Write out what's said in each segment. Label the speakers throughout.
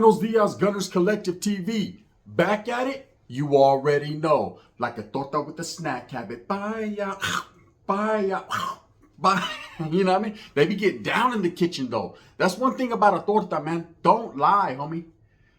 Speaker 1: Buenos dias, Gunners Collective TV. Back at it? You already know. Like a torta with a snack habit. Bye, bye, bye. You know what I mean? They be getting down in the kitchen though. That's one thing about a torta, man. Don't lie, homie.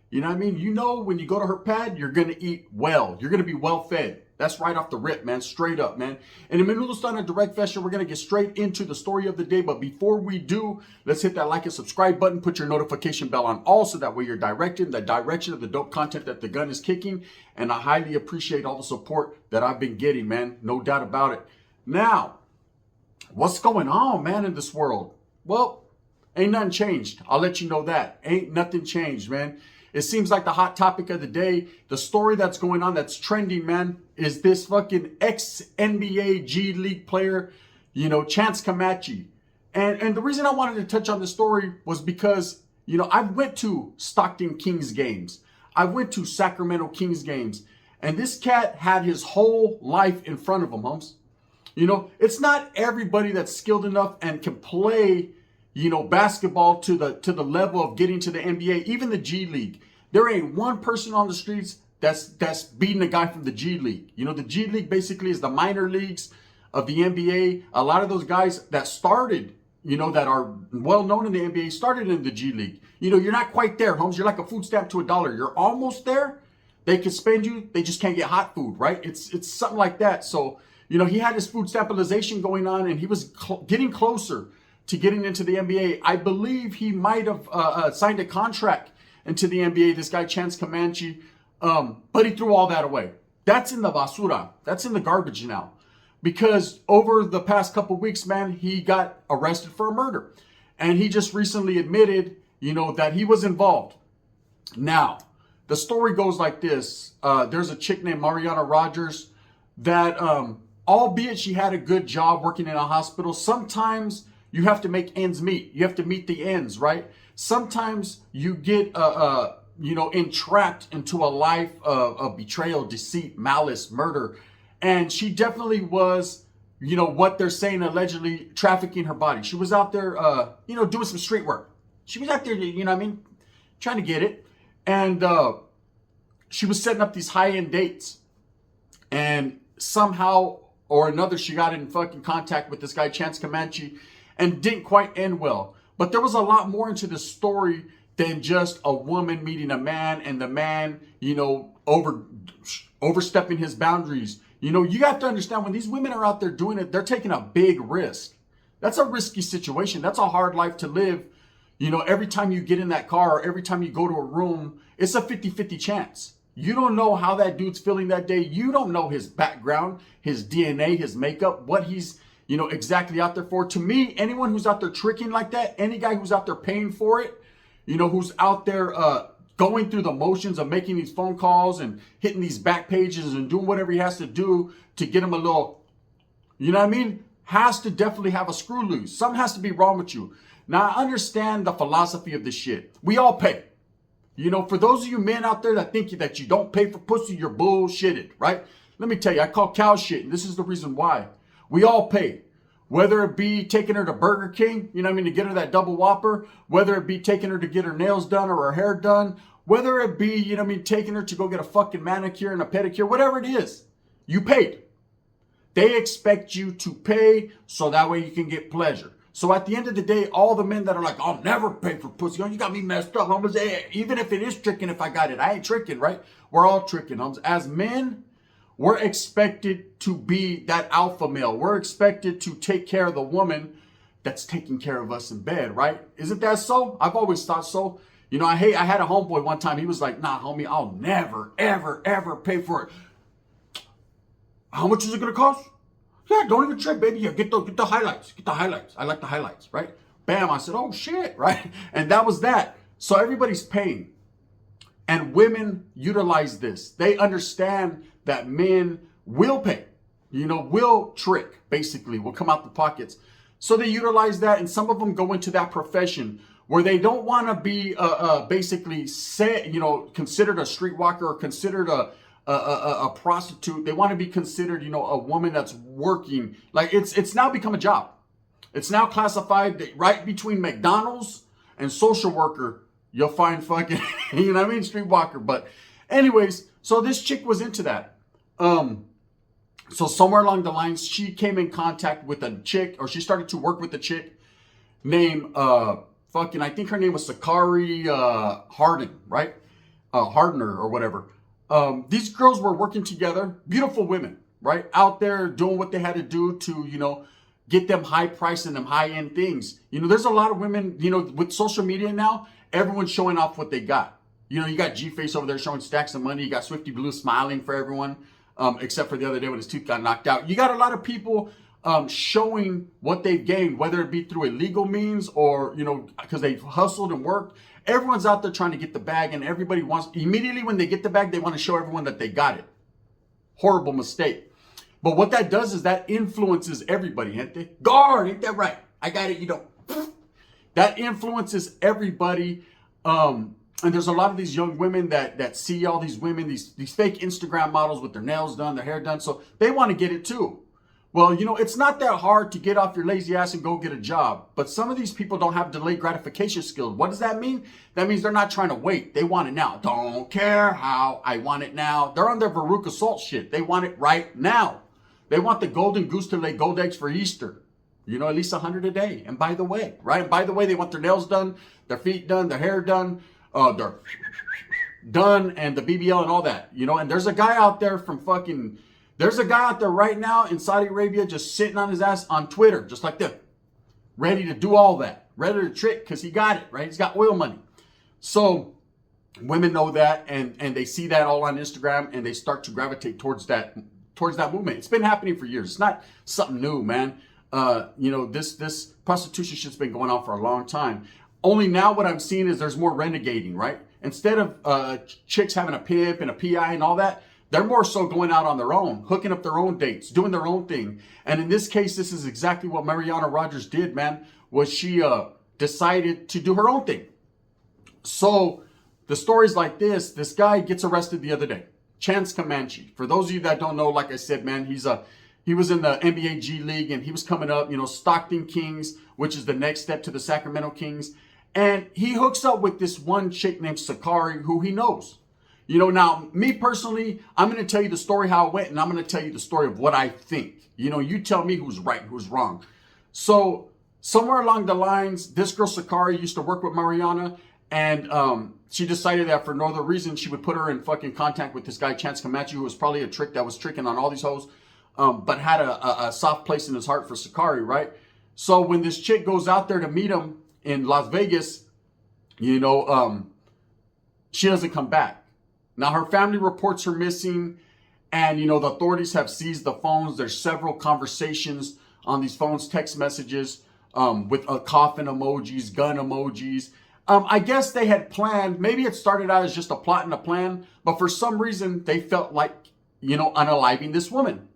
Speaker 1: You know what I mean? You know when you go to her pad, you're going to eat well. You're going to be well fed. That's right off the rip, man. Straight up, man. And in Menudo Style Direct Fashion, we're going to get straight into the story of the day. But before we do, let's hit that like and subscribe button. Put your notification bell on all so that way you're directed in the direction of the dope content that the gun is kicking. And I highly appreciate all the support that I've been getting, man. No doubt about it. Now, what's going on, man, in this world? Well, ain't nothing changed. I'll let you know that. Ain't nothing changed, man. It seems like the hot topic of the day, the story that's going on, that's trending, man, is this fucking ex-NBA G League player, Chance Comanche. And the reason I wanted to touch on this story was because, I went to Stockton Kings games. I went to Sacramento Kings games. And this cat had his whole life in front of him, Holmes. It's not everybody that's skilled enough and can play basketball to the level of getting to the NBA, even the G League. There ain't one person on the streets that's beating a guy from the G League. The G League basically is the minor leagues of the NBA. A lot of those guys that started, that are well known in the NBA, started in the G League. You're not quite there, Holmes. You're like a food stamp to $1. You're almost there. They can spend you. They just can't get hot food, right? It's something like that. So, he had his food stabilization going on, and he was getting closer to getting into the NBA. I believe he might have signed a contract into the NBA, this guy Chance Comanche, but he threw all that away. That's in the basura. That's in the garbage now. Because over the past couple weeks, man, he got arrested for a murder. And he just recently admitted, that he was involved. Now, the story goes like this. There's a chick named Mariana Rogers that, albeit she had a good job working in a hospital, sometimes you have to make ends meet. You have to meet the ends, right? Sometimes you get, entrapped into a life of betrayal, deceit, malice, murder. And she definitely was, what they're saying, allegedly trafficking her body. She was out there, doing some street work. She was out there, trying to get it. And she was setting up these high-end dates. And somehow or another, she got in fucking contact with this guy, Chance Comanche, and didn't quite end well. But there was a lot more into the story than just a woman meeting a man and the man, overstepping his boundaries. You have to understand when these women are out there doing it, they're taking a big risk. That's a risky situation. That's a hard life to live. Every time you get in that car or every time you go to a room, it's a 50-50 chance. You don't know how that dude's feeling that day. You don't know his background, his DNA, his makeup, what he's exactly out there for. To me, anyone who's out there tricking like that, any guy who's out there paying for it, who's out there going through the motions of making these phone calls and hitting these back pages and doing whatever he has to do to get him a little, has to definitely have a screw loose. Something has to be wrong with you. Now, I understand the philosophy of this shit. We all pay. For those of you men out there that think that you don't pay for pussy, you're bullshitted, right? Let me tell you, I call cow shit, and this is the reason why. We all pay. Whether it be taking her to Burger King, to get her that double whopper, whether it be taking her to get her nails done or her hair done, whether it be, taking her to go get a fucking manicure and a pedicure, whatever it is, you paid. They expect you to pay so that way you can get pleasure. So at the end of the day, all the men that are like, I'll never pay for pussy. You got me messed up. I'm gonna say, even if it is tricking, if I got it, I ain't tricking, right? We're all tricking. As men, we're expected to be that alpha male. We're expected to take care of the woman that's taking care of us in bed, right? Isn't that so? I've always thought so. I had a homeboy one time. He was like, nah, homie, I'll never, ever, ever pay for it. How much is it going to cost? Yeah, don't even trip, baby. Yeah, get the highlights. Get the highlights. I like the highlights, right? Bam. I said, oh, shit, right? And that was that. So everybody's paying. And women utilize this. They understand that men will pay, will trick, basically, will come out the pockets. So they utilize that, and some of them go into that profession where they don't want to be basically considered a streetwalker or considered a prostitute. They want to be considered, a woman that's working. Like it's now become a job. It's now classified right between McDonald's and social worker. You'll find fucking, you know what I mean, streetwalker. But anyways, so this chick was into that. So somewhere along the lines, she came in contact with a chick, or she started to work with a chick named fucking, I think her name was Sakari Hardin, right? Hardner or whatever. These girls were working together, beautiful women, right? Out there doing what they had to do to, you know, get them high price and them high end things. You know, there's a lot of women, you know, with social media now, everyone's showing off what they got. You know, you got G-Face over there showing stacks of money. You got Swifty Blue smiling for everyone, except for the other day when his tooth got knocked out. You got a lot of people showing what they've gained, whether it be through illegal means or, you know, because they've hustled and worked. Everyone's out there trying to get the bag, and everybody wants, immediately when they get the bag, they want to show everyone that they got it. Horrible mistake. But what that does is that influences everybody, gente. Guard, ain't that right? I got it, you don't. That influences everybody. And there's a lot of these young women that see all these women, these fake Instagram models with their nails done, their hair done, so they want to get it too. Well, you know, it's not that hard to get off your lazy ass and go get a job. But some of these people don't have delayed gratification skills. What does that mean? That means they're not trying to wait. They want it now. Don't care how. I want it now. They're on their Veruca Salt shit. They want it right now. They want the golden goose to lay gold eggs for Easter. You know, at least 100 a day. And by the way, right? And by the way, they want their nails done, their feet done, their hair done, their done, and the BBL and all that. You know, and there's a guy out there from fucking... There's a guy out there right now in Saudi Arabia just sitting on his ass on Twitter, just like this, ready to do all that, ready to trick because he got it, right? He's got oil money. So women know that, and they see that all on Instagram, and they start to gravitate towards that movement. It's been happening for years. It's not something new, man. You know, this prostitution shit's been going on for a long time. Only now what I'm seeing is there's more renegading, right? Instead of chicks having a pimp and a PI and all that, they're more so going out on their own, hooking up their own dates, doing their own thing. And in this case, this is exactly what Mariana Rogers did, man, was she decided to do her own thing. So the story's like this. This guy gets arrested the other day, Chance Comanche. For those of you that don't know, like I said, man, he was in the NBA G League, and he was coming up, you know, Stockton Kings, which is the next step to the Sacramento Kings. And he hooks up with this one chick named Sakari, who he knows. You know, now, me personally, I'm going to tell you the story how it went, and I'm going to tell you the story of what I think. You know, you tell me who's right, who's wrong. So, somewhere along the lines, this girl, Sakari, used to work with Mariana, and she decided that for no other reason, she would put her in fucking contact with this guy, Chance Comanche, who was probably a trick that was tricking on all these hoes, but had a soft place in his heart for Sakari, right? So, when this chick goes out there to meet him in Las Vegas, you know, she doesn't come back. Now, her family reports her missing, and, you know, the authorities have seized the phones. There's several conversations on these phones, text messages with coffin emojis, gun emojis. I guess they had planned, maybe it started out as just a plot and a plan, but for some reason, they felt like, you know, unaliving this woman.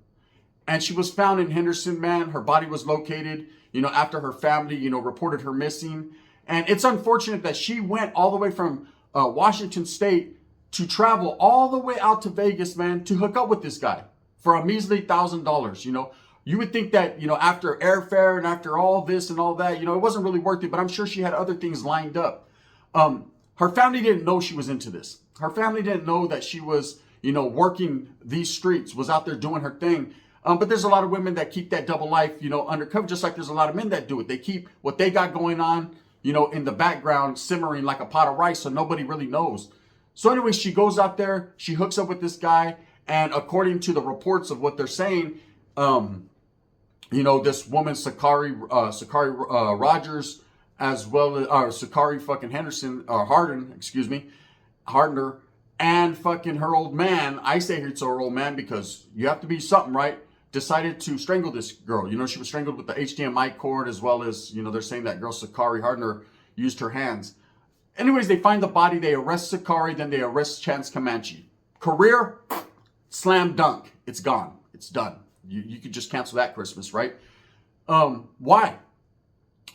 Speaker 1: And she was found in Henderson, man. Her body was located, you know, after her family, you know, reported her missing. And it's unfortunate that she went all the way from Washington State to travel all the way out to Vegas, man, to hook up with this guy for a measly $1,000. You know, you would think that, you know, after airfare and after all this and all that, you know, it wasn't really worth it, but I'm sure she had other things lined up. Her family didn't know she was into this. Her family didn't know that she was, you know, working these streets, was out there doing her thing. But there's a lot of women that keep that double life, you know, undercover, just like there's a lot of men that do it. They keep what they got going on, you know, in the background, simmering like a pot of rice, so nobody really knows. So anyway, she goes out there, she hooks up with this guy, and according to the reports of what they're saying, you know, this woman, Sakari Rogers, as well as Sakari fucking Henderson, or Hardner, and fucking her old man, I say it's her old man because you have to be something, right? Decided to strangle this girl. You know, she was strangled with the HDMI cord, as well as, you know, they're saying that girl, Sakari Hardner, used her hands. Anyways, they find the body, they arrest Sakari, then they arrest Chance Comanche. Career, slam dunk. It's gone. It's done. You could just cancel that Christmas, right? Why?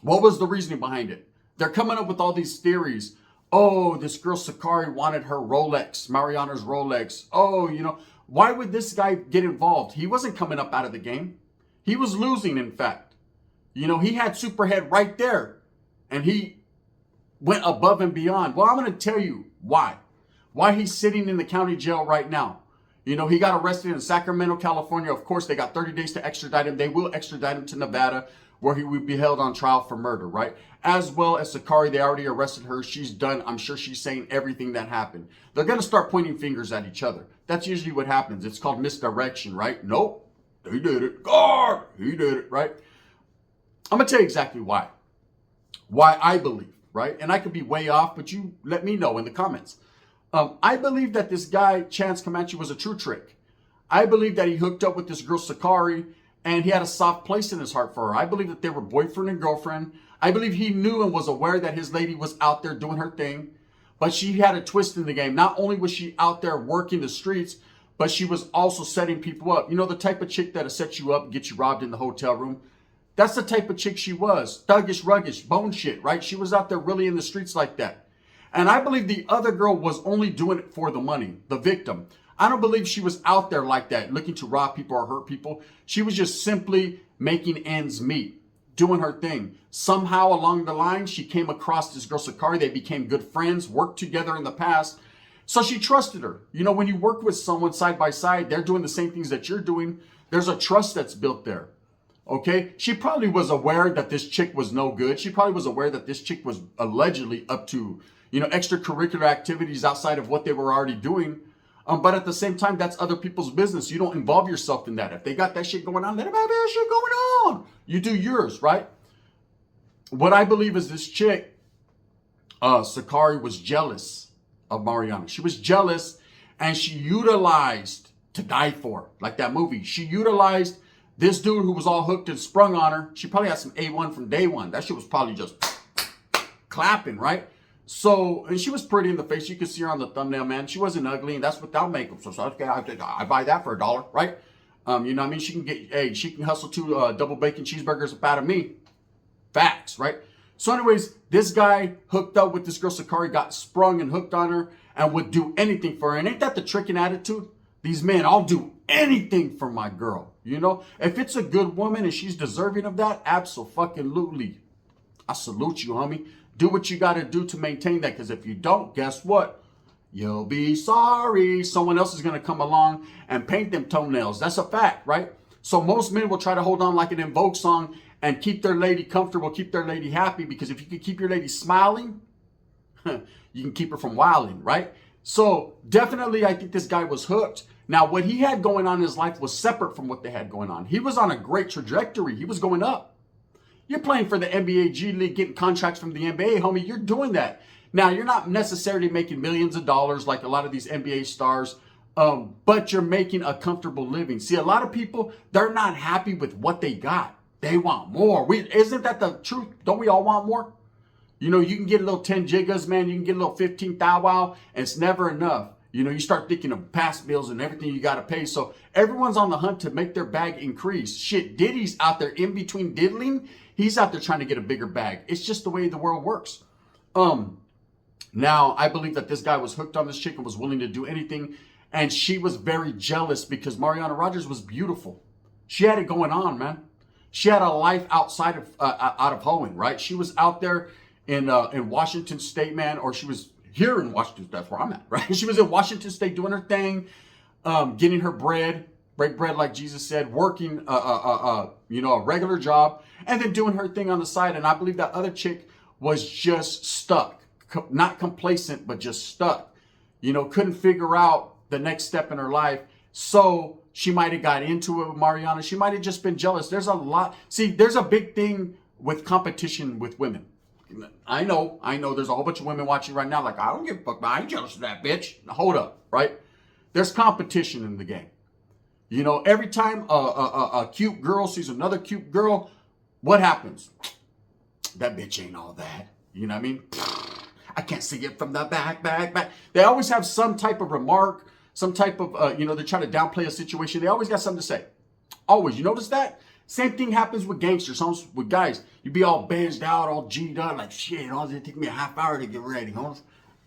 Speaker 1: What was the reasoning behind it? They're coming up with all these theories. Oh, this girl Sakari wanted her Rolex, Mariana's Rolex. Oh, you know, why would this guy get involved? He wasn't coming up out of the game. He was losing, in fact. You know, he had Superhead right there. And he went above and beyond. Well, I'm going to tell you why. Why he's sitting in the county jail right now. You know, he got arrested in Sacramento, California. Of course, they got 30 days to extradite him. They will extradite him to Nevada, where he would be held on trial for murder, right? As well as Sakari, they already arrested her. She's done. I'm sure she's saying everything that happened. They're going to start pointing fingers at each other. That's usually what happens. It's called misdirection, right? Nope, he did it. God, he did it, right? I'm going to tell you exactly why. Why I believe, right? And I could be way off, but you let me know in the comments. I believe that this guy, Chance Comanche, was a true trick. I believe that he hooked up with this girl, Sakari, and he had a soft place in his heart for her. I believe that they were boyfriend and girlfriend. I believe he knew and was aware that his lady was out there doing her thing, but she had a twist in the game. Not only was she out there working the streets, but she was also setting people up. You know, the type of chick that'll set you up and get you robbed in the hotel room. That's the type of chick she was. Thuggish, ruggish, bone shit, right? She was out there really in the streets like that. And I believe the other girl was only doing it for the money, the victim. I don't believe she was out there like that, looking to rob people or hurt people. She was just simply making ends meet, doing her thing. Somehow along the line, she came across this girl, Sakari. They became good friends, worked together in the past. So she trusted her. You know, when you work with someone side by side, they're doing the same things that you're doing. There's a trust that's built there. Okay, she probably was aware that this chick was no good. She probably was aware that this chick was allegedly up to, you know, extracurricular activities outside of what they were already doing. But at the same time, that's other people's business. You don't involve yourself in that. If they got that shit going on, let them have that shit going on. You do yours, right? What I believe is this chick, Sakari, was jealous of Mariana. She was jealous, and she utilized To Die For, like that movie. She utilized this dude who was all hooked and sprung on her. She probably had some A1 from day one. That shit was probably just clapping, right? So, and she was pretty in the face. You could see her on the thumbnail, man. She wasn't ugly, and that's without makeup. So okay, I buy that for $1, right? You know what I mean? She can get, hey, she can hustle 2 double bacon cheeseburgers up out of me. Facts, right? So anyways, this guy hooked up with this girl, Sakari, got sprung and hooked on her and would do anything for her. And ain't that the trick and attitude? These men, I'll do anything for my girl. You know, if it's a good woman and she's deserving of that, absolutely. I salute you, homie. Do what you got to do to maintain that. Because if you don't, guess what? You'll be sorry. Someone else is going to come along and paint them toenails. That's a fact, right? So most men will try to hold on like an In Vogue song and keep their lady comfortable, keep their lady happy. Because if you can keep your lady smiling, you can keep her from wilding, right? So definitely, I think this guy was hooked. Now, what he had going on in his life was separate from what they had going on. He was on a great trajectory. He was going up. You're playing for the NBA G League, getting contracts from the NBA, homie. You're doing that. Now, you're not necessarily making millions of dollars like a lot of these NBA stars, but you're making a comfortable living. See, a lot of people, they're not happy with what they got. They want more. Isn't that the truth? Don't we all want more? You know, you can get a little 10 gigas, man. You can get a little 15 thou wow, and it's never enough. You know, you start thinking of past bills and everything you got to pay. So everyone's on the hunt to make their bag increase. Shit, Diddy's out there in between diddling. He's out there trying to get a bigger bag. It's just the way the world works. Now, I believe that this guy was hooked on this chick and was willing to do anything. And she was very jealous because Mariana Rogers was beautiful. She had it going on, man. She had a life outside of, out of hoeing, right? She was out there in Washington State, man, or she was here in Washington. That's where I'm at, right? She was in Washington State doing her thing, getting her bread, break bread like Jesus said, working, you know, a regular job, and then doing her thing on the side. And I believe that other chick was just stuck, not complacent, but just stuck. You know, couldn't figure out the next step in her life. So she might have got into it with Mariana. She might have just been jealous. There's a lot. See, there's a big thing with competition with women. I know. There's a whole bunch of women watching right now like, I don't give a fuck, I ain't jealous of that bitch. Now, hold up, right? There's competition in the game. You know, every time a cute girl sees another cute girl, what happens? That bitch ain't all that. You know what I mean? I can't see it from the back. They always have some type of remark, some type of, you know, they try to downplay a situation. They always got something to say. Always. You notice that? Same thing happens with gangsters, homes, with guys. You be all banged out, all G'd up, like, shit, it take me a half hour to get ready, homes.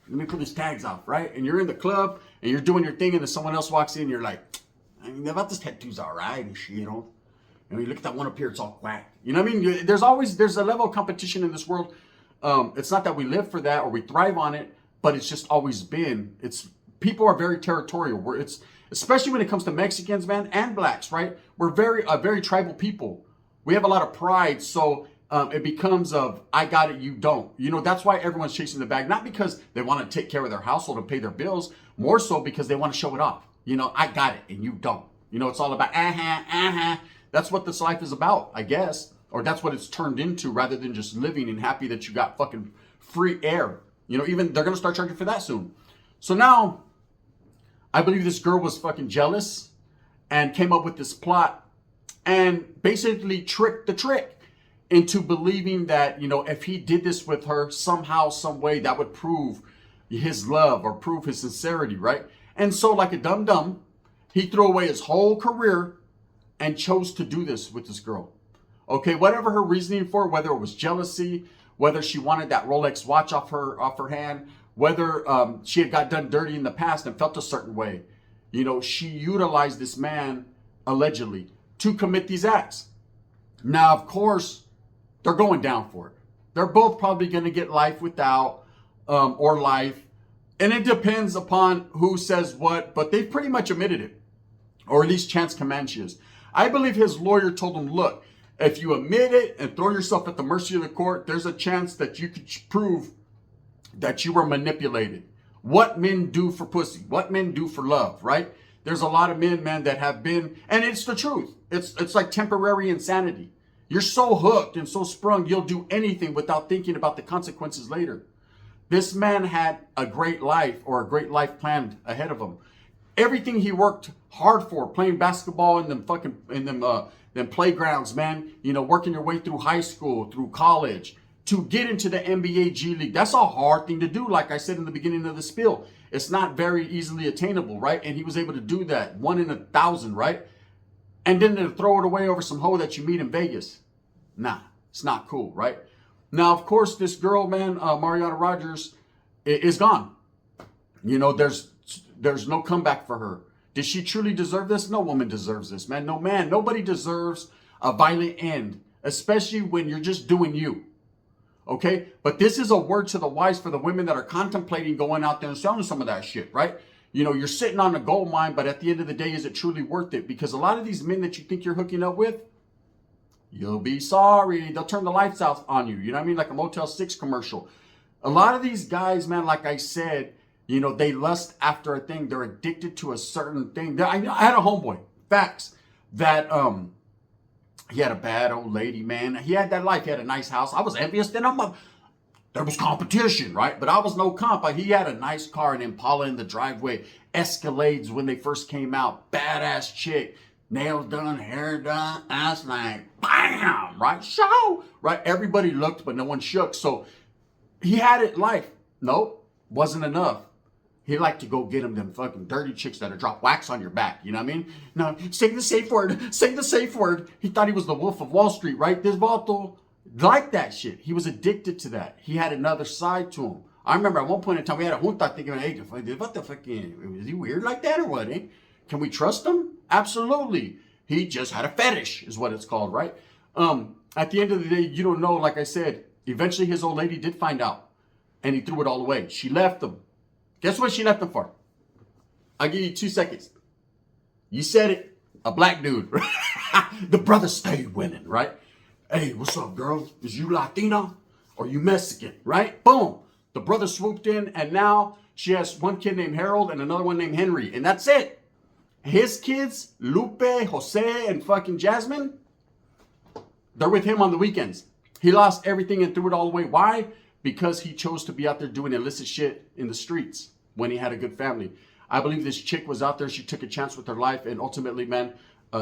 Speaker 1: Let me put these tags off, right? And you're in the club, and you're doing your thing, and then someone else walks in, and you're like, I mean, about this tattoo's all right, and shit, you know. And you look at that one up here, it's all whack. You know what I mean? There's a level of competition in this world. It's not that we live for that or we thrive on it, but it's just always been. People are very territorial. Especially when it comes to Mexicans, man, and blacks, right? We're very tribal people. We have a lot of pride, so it becomes of I got it, you don't. That's why everyone's chasing the bag, not because they want to take care of their household and pay their bills, more so because they want to show it off. I got it and you don't. It's all about That's what this life is about, I guess, or that's what it's turned into, rather than just living and happy that you got fucking free air. Even they're gonna start charging for that soon. So now, I believe this girl was fucking jealous and came up with this plot and basically tricked the trick into believing that, if he did this with her somehow, some way, that would prove his love or prove his sincerity, right? And so like a dum-dum, he threw away his whole career and chose to do this with this girl. Okay, whatever her reasoning for, whether it was jealousy, whether she wanted that Rolex watch off her hand, whether she had got done dirty in the past and felt a certain way, she utilized this man allegedly to commit these acts. Now, of course, they're going down for it. They're both probably going to get life without or life. And it depends upon who says what, but they've pretty much admitted it. Or at least Chance Comanche is. I believe his lawyer told him, look, if you admit it and throw yourself at the mercy of the court, there's a chance that you could prove that you were manipulated. What men do for pussy, what men do for love, right? There's a lot of men, man, that have been, and it's the truth. It's like temporary insanity. You're so hooked and so sprung, you'll do anything without thinking about the consequences later. This man had a great life or a great life planned ahead of him. Everything he worked hard for, playing basketball in them playgrounds, man, working your way through high school, through college, to get into the NBA G League. That's a hard thing to do, like I said in the beginning of the spiel. It's not very easily attainable, right? And he was able to do that, 1 in 1,000, right? And then to throw it away over some hoe that you meet in Vegas. Nah, it's not cool, right? Now, of course, this girl, man, Mariana Rogers, is gone. There's no comeback for her. Did she truly deserve this? No woman deserves this, man. No man, nobody deserves a violent end, especially when you're just doing you. Okay? But this is a word to the wise for the women that are contemplating going out there and selling some of that shit, right? You're sitting on a gold mine, but at the end of the day, is it truly worth it? Because a lot of these men that you think you're hooking up with, you'll be sorry. They'll turn the lights out on you. You know what I mean? Like a Motel 6 commercial. A lot of these guys, man, like I said, they lust after a thing. They're addicted to a certain thing. I had a homeboy, facts, that he had a bad old lady, man. He had that life. He had a nice house. I was envious. Then there was competition, right? But I was no comp. He had a nice car, an Impala in the driveway, Escalades when they first came out, badass chick. Nails done, hair done, ass like, bam, right? Show, right? Everybody looked, but no one shook. So he had it life. Nope, wasn't enough. He liked to go get him them fucking dirty chicks that'll drop wax on your back. You know what I mean? No, say the safe word. Say the safe word. He thought he was the Wolf of Wall Street, right? This vato liked that shit. He was addicted to that. He had another side to him. I remember at one point in time, we had a junta thinking, hey, what the fuck, is he weird like that or what, eh? Can we trust him? Absolutely. He just had a fetish, is what it's called, right? At the end of the day, you don't know, like I said, eventually his old lady did find out, and he threw it all away. She left him. Guess what she left him for? I'll give you 2 seconds. You said it. A black dude. The brother stayed winning, right? Hey, what's up, girl? Is you Latina or you Mexican, right? Boom. The brother swooped in, and now she has one kid named Harold and another one named Henry, and that's it. His kids, Lupe, Jose, and fucking Jasmine, they're with him on the weekends. He lost everything and threw it all away. Why? Because he chose to be out there doing illicit shit in the streets when he had a good family. I believe this chick was out there. She took a chance with her life, and ultimately, man,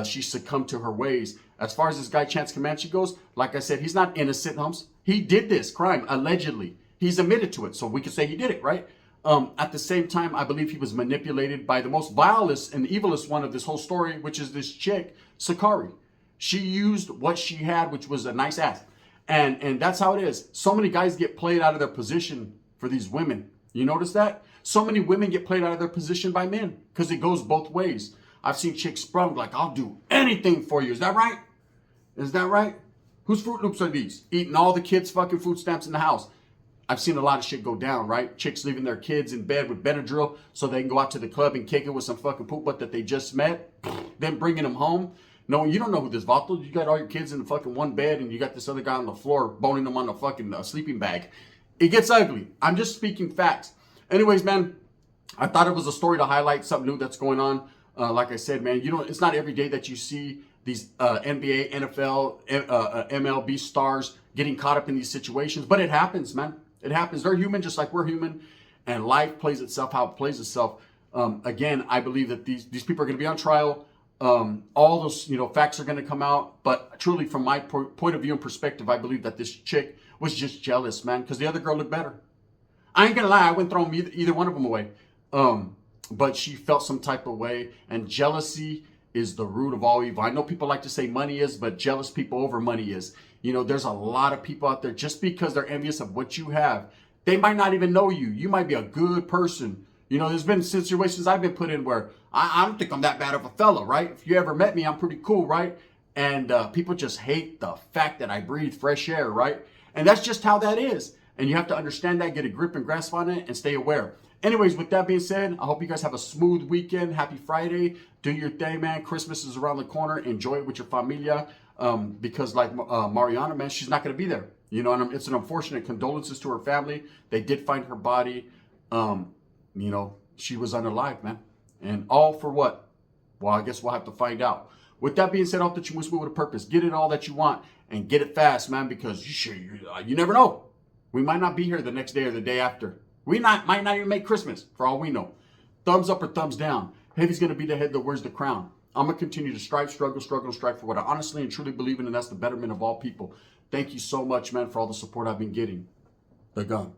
Speaker 1: she succumbed to her ways. As far as this guy Chance Comanche goes, like I said, he's not innocent, humps. He did this crime, allegedly. He's admitted to it, so we could say he did it, right? At the same time, I believe he was manipulated by the most vilest and evilest one of this whole story, which is this chick, Sakari. She used what she had, which was a nice ass. And that's how it is. So many guys get played out of their position for these women. You notice that? So many women get played out of their position by men because it goes both ways. I've seen chicks sprung like, I'll do anything for you. Is that right? Is that right? Whose Fruit Loops are these? Eating all the kids' fucking food stamps in the house. I've seen a lot of shit go down, right? Chicks leaving their kids in bed with Benadryl so they can go out to the club and kick it with some fucking poop butt that they just met, then bringing them home. No, you don't know who this vato. You got all your kids in the fucking one bed and you got this other guy on the floor boning them on the fucking sleeping bag. It gets ugly. I'm just speaking facts. Anyways, man, I thought it was a story to highlight something new that's going on. Like I said, man, it's not every day that you see these NBA, NFL, MLB stars getting caught up in these situations, but it happens, man. It happens. They're human just like we're human, and life plays itself how it plays itself. Again, I believe that these people are going to be on trial. All those facts are going to come out, but truly, from my point of view and perspective, I believe that this chick was just jealous, man, because the other girl looked better. I ain't gonna lie, I wouldn't throw either one of them away. But she felt some type of way, and jealousy is the root of all evil. I know people like to say money is, but jealous people over money is. There's a lot of people out there, just because they're envious of what you have, they might not even know you. You might be a good person. There's been situations I've been put in where I don't think I'm that bad of a fella, right? If you ever met me, I'm pretty cool, right? And people just hate the fact that I breathe fresh air, right? And that's just how that is. And you have to understand that, get a grip and grasp on it, and stay aware. Anyways, with that being said, I hope you guys have a smooth weekend. Happy Friday. Do your thing, man. Christmas is around the corner. Enjoy it with your familia. Because like Mariana, man, she's not going to be there. And it's an unfortunate condolences to her family. They did find her body. She was unalive, man. And all for what? Well, I guess we'll have to find out. With that being said, I hope that you move with a purpose. Get it all that you want and get it fast, man, because you never know. We might not be here the next day or the day after. Might not even make Christmas, for all we know. Thumbs up or thumbs down. Heavy's going to be the head that wears the crown. I'm going to continue to strive, struggle, strive for what I honestly and truly believe in, and that's the betterment of all people. Thank you so much, man, for all the support I've been getting. The gun.